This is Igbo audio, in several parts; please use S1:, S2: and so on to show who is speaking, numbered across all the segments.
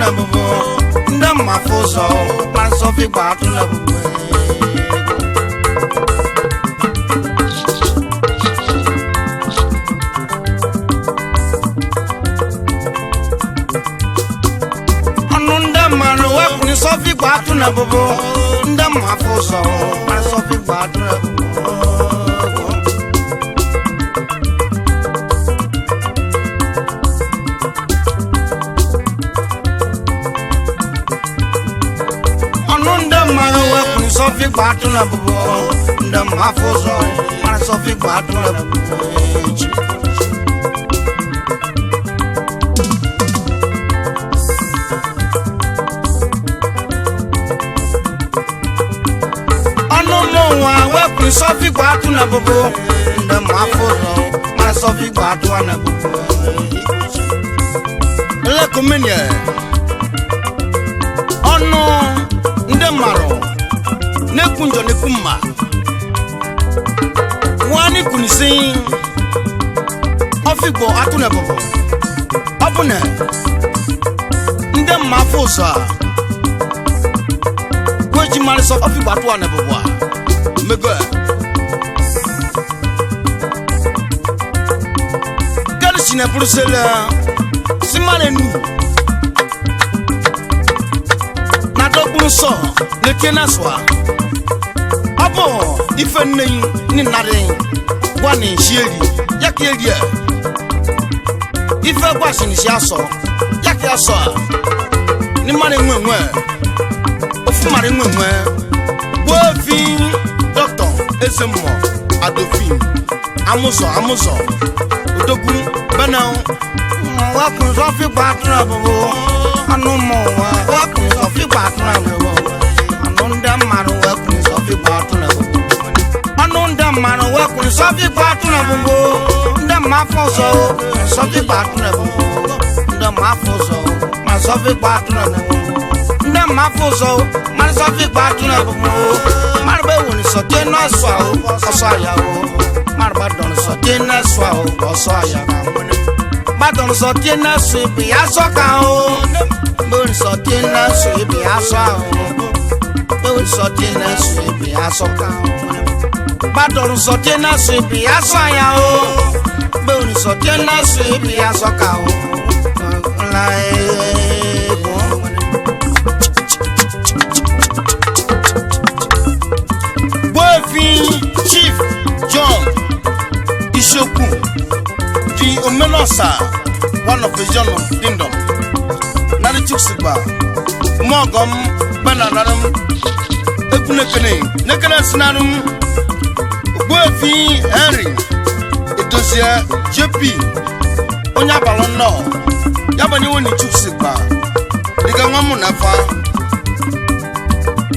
S1: na bubu ndam mafuso man sofi batu na bubu ni sofi batu na bubu ndam mafuso man sofi batu na bubu Sofi batu na bubu ndam mafuso man sofi batu na bubu Sofi batu na bubu ndam mafuso man sofi batu na bubu le komenya ono ndemaro nekunjo nekuma wani kunisi ofigbo atuna bobo opune nde mafusa kweji maliso ofigbo atuna bobo mego galishine brusela simalenu na dogbunso nekenaswa abo ife nneyi ni nare gwani shieri yaki erie ife gwashi ni aso yaki aso ni mare nwenwe ofu mare nwenwe bovi doctor ezemo adofin amuso odogun benao wa kun so fi gbatra bobo anu mo wa kun so fi gbatra bobo anu ndam maru wa kun so fi gbatra bobo anu ndam maru wa kun so fi gbatra bobo ndam mafoso so fi gbatra bobo ndam mafoso ma so fi gbatra bobo ndam mafoso ma so fi gbatra bobo mar be woni so te na so ya o mar ba don so te na so ya Badon so tiena sweep ya soka o Bon so tiena sweep ya soka o Bon so tiena sweep ya soka o Badon so tiena sweep ya soka o Bon so tiena sweep ya soka o La Bofi Chief John Ishoku the Omelosa, one of the John of Kingdom. Nari Chuksiba, Mogum, Bananum, Epunekene, Nekana Snanum, Buffy, Henry, Edosia, JP, Onyabalon, Yabani Chuksiba, the Gamamunafa,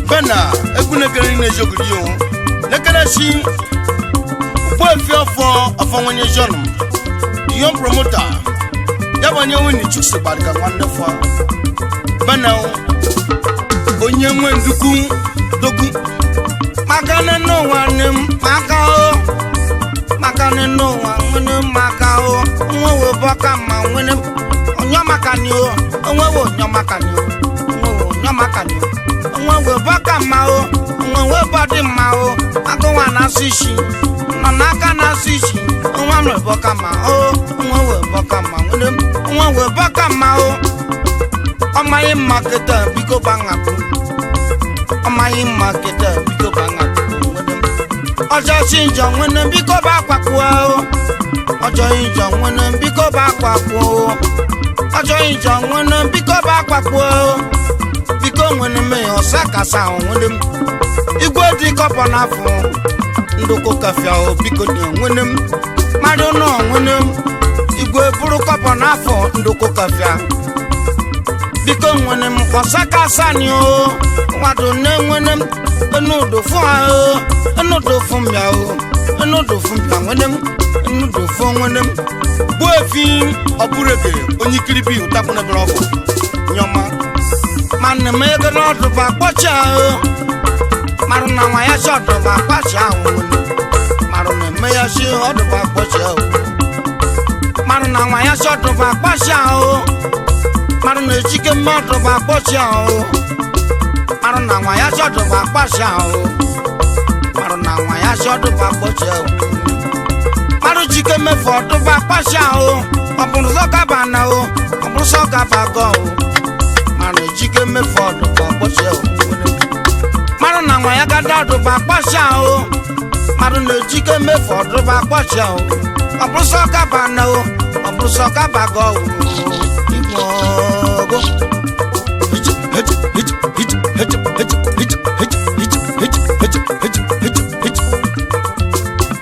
S1: Bena, Epunekene Jogudio, Nekana she, Buffy for a one John. Young promoter, Yabanya winning chicks about the wonderful Banao Onyaman Duku Dogu Magana no one, Macao no one, Macao, no Bacama, when Onyamakano, Yamakano, one will Bacamao, one will Badimao, I go on a sishi, Nanaka sishi. One will Bacama, one will Bacama, on my marketer, Bigo Bangapu, on my marketer, Bigo Bangapu. I just in John when the Bigo Bacquo, I join John when the Bigo Bacquo, I join John when the Bigo Bacquo, Bigo when the mayor Saka sound with him. You go the cup on a phone, Ndoko Café, Bigo when them. I don't know when you go broke up on a phone, Ndoko Café. Because when them Osaka Sanyo, what do know when them a note of fire, a note of from Yao, a note of from them, a note of from them. Boyfriend or Bureke, when you could be up on a block. Yama Man, make a lot of a watcher. Maruna, my shot of a watcher. Maruna, may I see all the back watcher. Maruna, my shot of a watcher. mara na ejike mmadụ bụ akpọchi ahụ mara na nwa ya chọdụ bụ akpachi ahụ mara na nwa ya chọdụ bụ akpọchi ahụ mara jike mefu ọdụ bụ akpachi ahụ ọ bụrụ zọkaba na o ọ bụrụ sọkaba gọ o mara ejike mefu ọdụ bụ akpọchi ahụ mara na nwa ya gada ọdụ bụ akpachi ahụ mara na ejike mefu ọdụ bụ akpọchi ahụ ọ bụrụ sọkaba na o ọ bụrụ sọkaba gọ o Igbo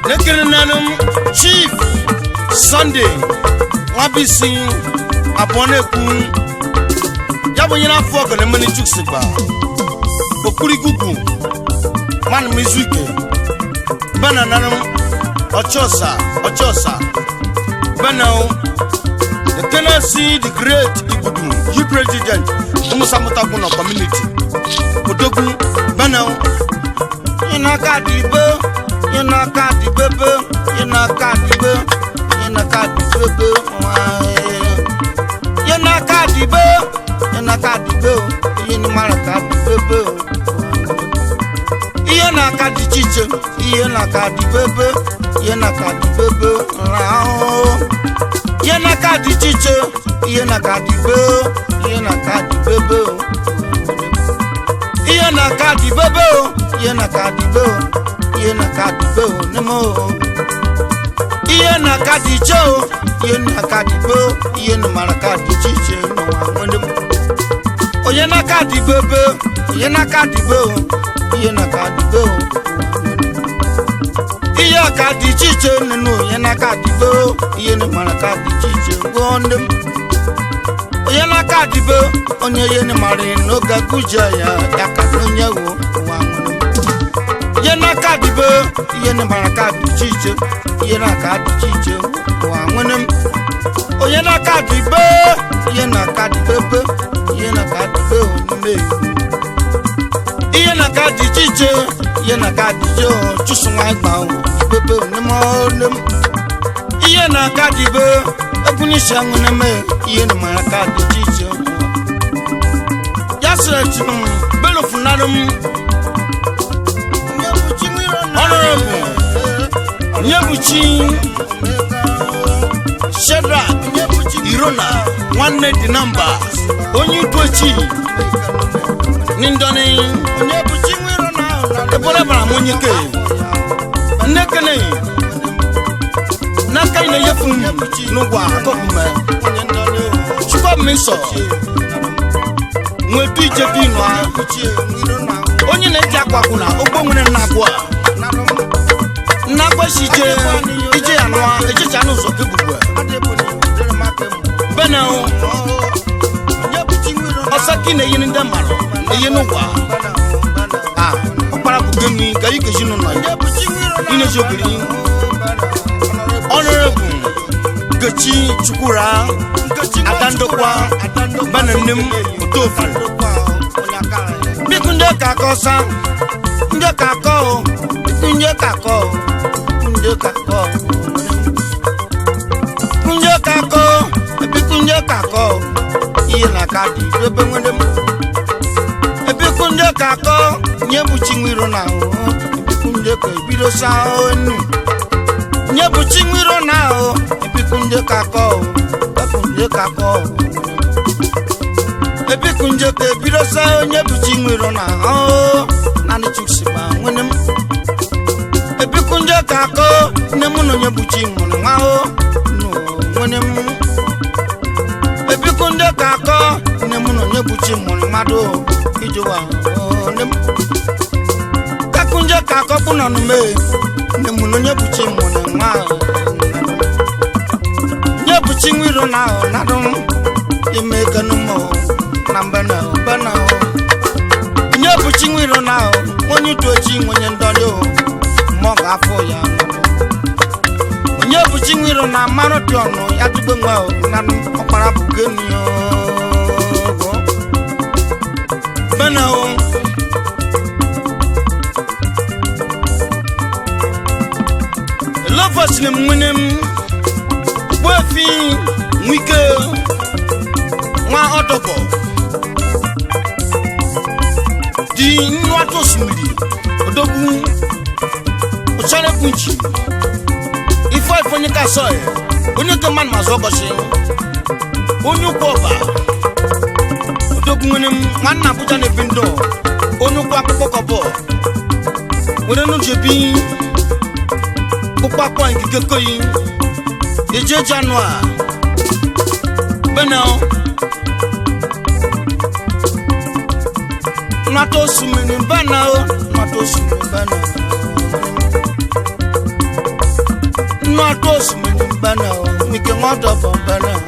S1: lekere nanum Chief Sunday Wabisi Aboneku Yabonyina afọ gane mani juksigba Okuri gugu Man mizuike Bana nanum Ochosa Bana the Tennessee the great Igudu you president Umusamuta Kuno community Odogu Bana Inakadibe Inakadibebe Inakadibe Inakadibebe Inakadibe Inakadibe Inakadibebe Inakadichiche Inakadibebe Inakadibebe Inakadichiche Inakadibebe Inakadibebe Inakadibebe Inakadibebe Inakadibe nemo Inakadicho Inakadibe Inakadichiche no wande Inakadibebe Inakadibe Inakadibe Inakadichiche no Inakadibe Inakadichiche wande Inakadibe onye Inakari no gaguja ya yakadonyewo Yenakadibe Yenakadichiche Yenakadichiche wanwenem Oyenakadibe Yenakadibebe Yenakadibe onime Yenakadichiche Yenakadicho chusunwa igba bebe onimonem Yenakadibe ebunisha nweneme Yenakadichiche Yasretinum belofunadum Honorable Nyebuchi Shadrach Irona Nwanne di number Onye Tochi Nindoni Nyebuchi Irona Ebola bara monyeke Nekene Naka ina yefun Nugwa akokume Chukwa miso Mwetu ijebi nwa Onye na-eji akwakuna ogbo nwere na-abụọ na-agbashije ije ya nụọ ejicha n'ụzọ kebugbe benel ọsaki na-eyi ndị mmadụ eyi n'ụgwa ọkpara bụ gemi ka ị ga-eji n'ụlọ ineji obiri Honorable Nkechi Chukwura Adandokwa bana nne m otofu Bikunde kakosa Nde kako Nde kako Nde kako Nde kako Bikunde kako Iye nakadi Ebe mwendem Bikunde kako Nyebuchi nwiro na o Bikunde ka ibido sa onu Nyebuchi nwiro na o Bikunde kako Bikunde kako Ebikunje ke birosa onye buchi nwiro na o nani chuksiba nwenem Ebikunje ka ko nemu no nye buchi nwiro na o no nwenem Ebikunje ka ko nemu no nye buchi nwiro mado ijowa o nem Kakunje ka ko kuno no me nemu no nye buchi nwiro na nye buchi nwiro na o nadon yemeka no mo Nambana bana Nyebuchi nwiro na o Onye Tochi nwenye ndoli o Moga afọ ya Nyebuchi nwiro na maroti ọnụ ya tugbe nwa o Nanu ọkpara bugeni o Bana o Love us ni mwinem Wefi Mwike nwa ọdọbọ di nnu atọ sumiri odogwu ochare punchi ifo onye ka so onye ka man mazo goshi onye ukwu ọba odogwu nwere nwanna Abuja na ebindo onye ukwu akpụkpọ kọbọ were nu jebi ukwu akpọ ngige koyi eje January benel nato sumini benel nato sumini benel nato sumini benel mike ngodo benel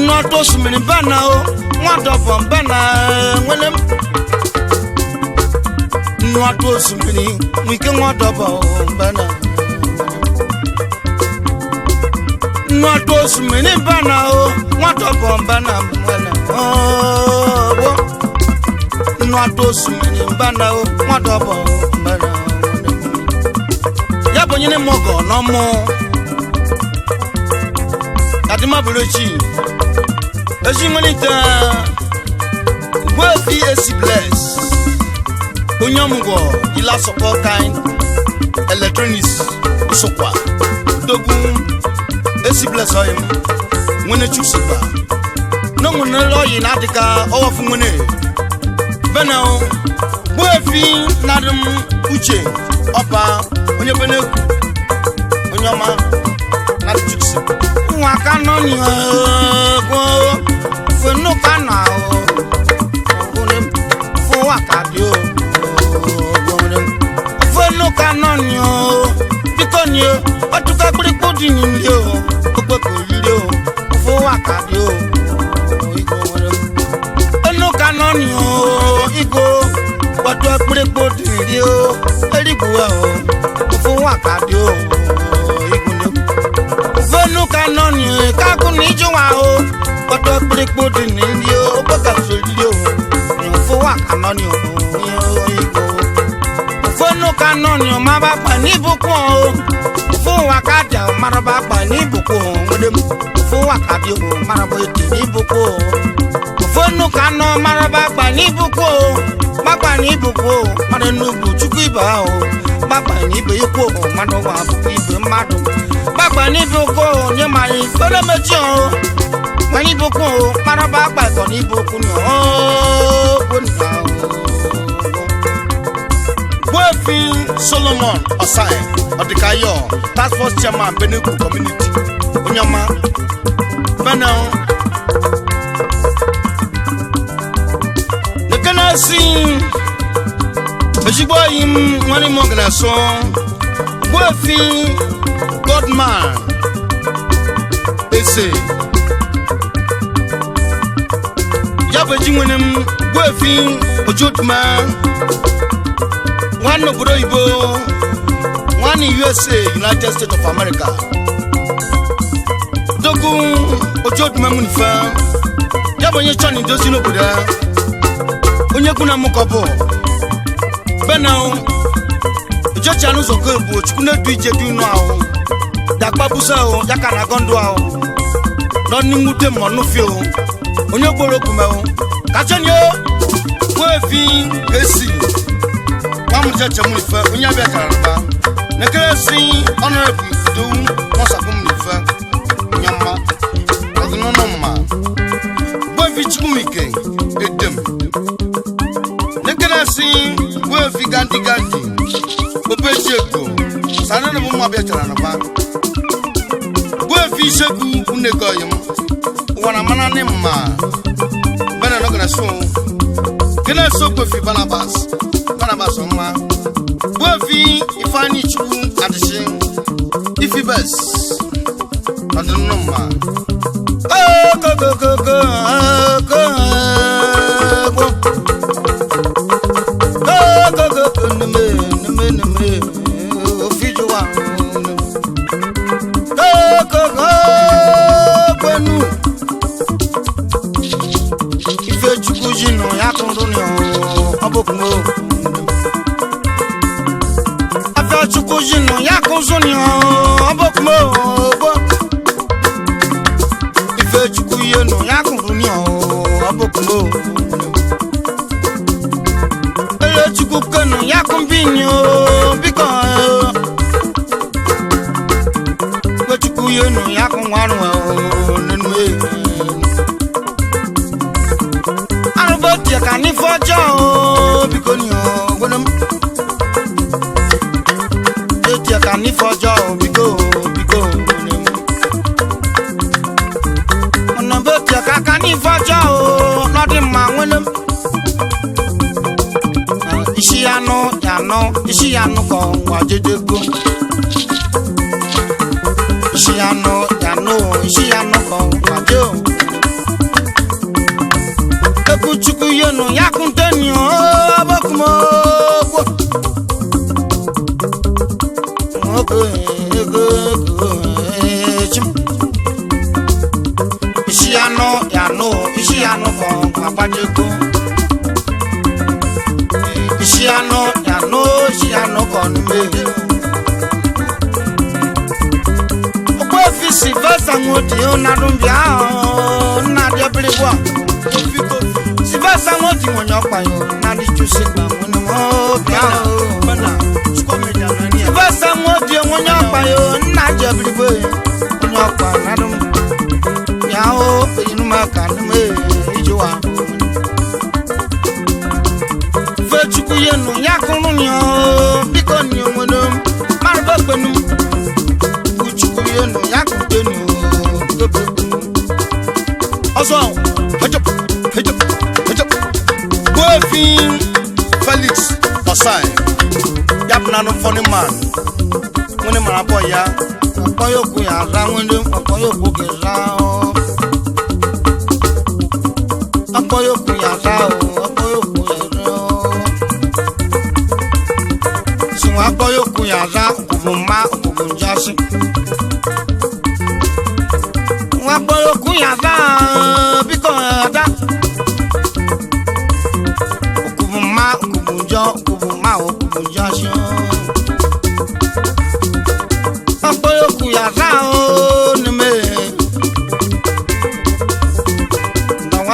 S1: nato sumini benel ngodo benel ngwenem nato sumini mike ngodo benel nato sumini benel ngodo benel oh nato sumini benel ngodo benel ya bonyene mogo no mo kadima bulochi eji monita wealthy AC bless onyamugo ila support kind electronics usokwa dogu AC bless oyem mwene chusiba no mwene loyi na adika owofu mwene benao wealthy nadum uche opa onye beneku onyama na chuksi nwa kanu ni go funu kana o fun wakadi o funu kana ni o bikoni o otuka gbiripodi ni mi o gbogbo ko yire o fun wakadi o funu kana ni o igo otuka gbiripodi ri o erigbuwa o fun wakadi o funu kana ni kakuni juwa o oto gbiripodi ni ri o boka sori o fun wakana ni o funu kana ni o ma ba pa ni bukun o fun wakada o ma ba pa ni bukun o ngedem fun wakadi o ma ba ti ni bukun o funu kana ma ba pa ni bukun o ma pa ni bukun o ma nu bu chukwu iba o ma pa ni be ko o ma do wa bu ibe madu Baba ni boko nye mari fere meji o wani boko maraba pa ko ni boko ni o bonita o Wealthy Solomon Osai Odikayo Task Force Chairman Beneku Community Onyama Benel Nekanasi Ejigbo yim wani mongna so Wealthy Godman ese yabeji nwenem Wealthy ojotuma one obodo Igbo one USA United States of America dogu ojotuma munifa yabonye chani dosi n'obodo onye kuna mukobo benao ojocha n'ụzọ ko ebu chukwu na-edu ije du nu ahụ dakpa busa o yaka na gondo a o no ni mute mo no fi o onye gboro kume o kacheni o Wealthy esi wa mu cheche mu ife onye abia karamba ne kresi honorable do mosa kum ni ife nyama odino no ma Wealthy chikumike edem ne kresi Wealthy gandi obejeko sana na mu abia karamba Wealthy Seku unegoyim wana mana ne mma bana no gna so kena so Wealthy Barnabas mma Wealthy ifani chukwu adishin ifibes adunno mma tia kani fojo bigo ona be tia kani fojo no di ma wonu Ishiano ko wajejego Ishiano ko wajo Ekuchuku yenu yakunteni abokumo Ishiano ko wajejego Ishiano kon me Ogbo fi Sylvester Ngoti onadumbia na de blewa Sylvester Ngoti wonyo payo na di chuse gba wonu mo bia bana comedy na ni Sylvester Ngoti wonyo payo na de blewa wonyo pa na dum ya o inu maka me ijowa Chukuyenu yakununyo biko ni omono marba gbenu Chukuyenu yakutenu Oso hejop Wefin Felix Osai Yapna no funny man Wone marapo ya Apoyoku ya ra wone apoyoku ke ra Apoyoku ya ra apoyoku Apoyoku yaza kubuma kubunjasi Apoyoku yaza biko yaza kubuma kubunjasi Apoyoku yaza nime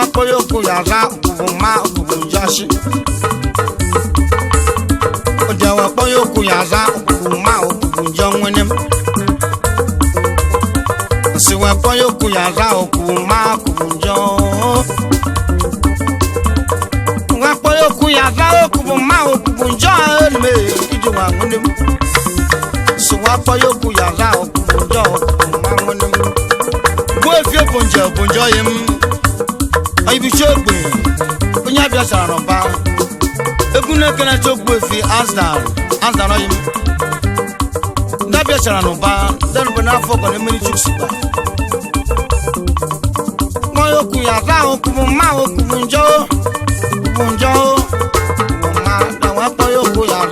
S1: Apoyoku yaza kubuma kubunjasi Odewa poyoku yaza kuma okunjo nwenem Siwa poyoku yaza kuma okunjo Wa poyoku yaza kuma okunjo me ijuwa nwenem Siwa poyoku yaza okunjo kuma nwenem Gwe fie bonjo yem Ayibi chogbe Onya bia saroba Ekune kena chokwe fi Asdar oyim Ndabia chara no ba Denu bena foko ne meni chuksiba Moyo kuyaza okubuma okubunjo Okubunjo Wama dawa poyo kuyaza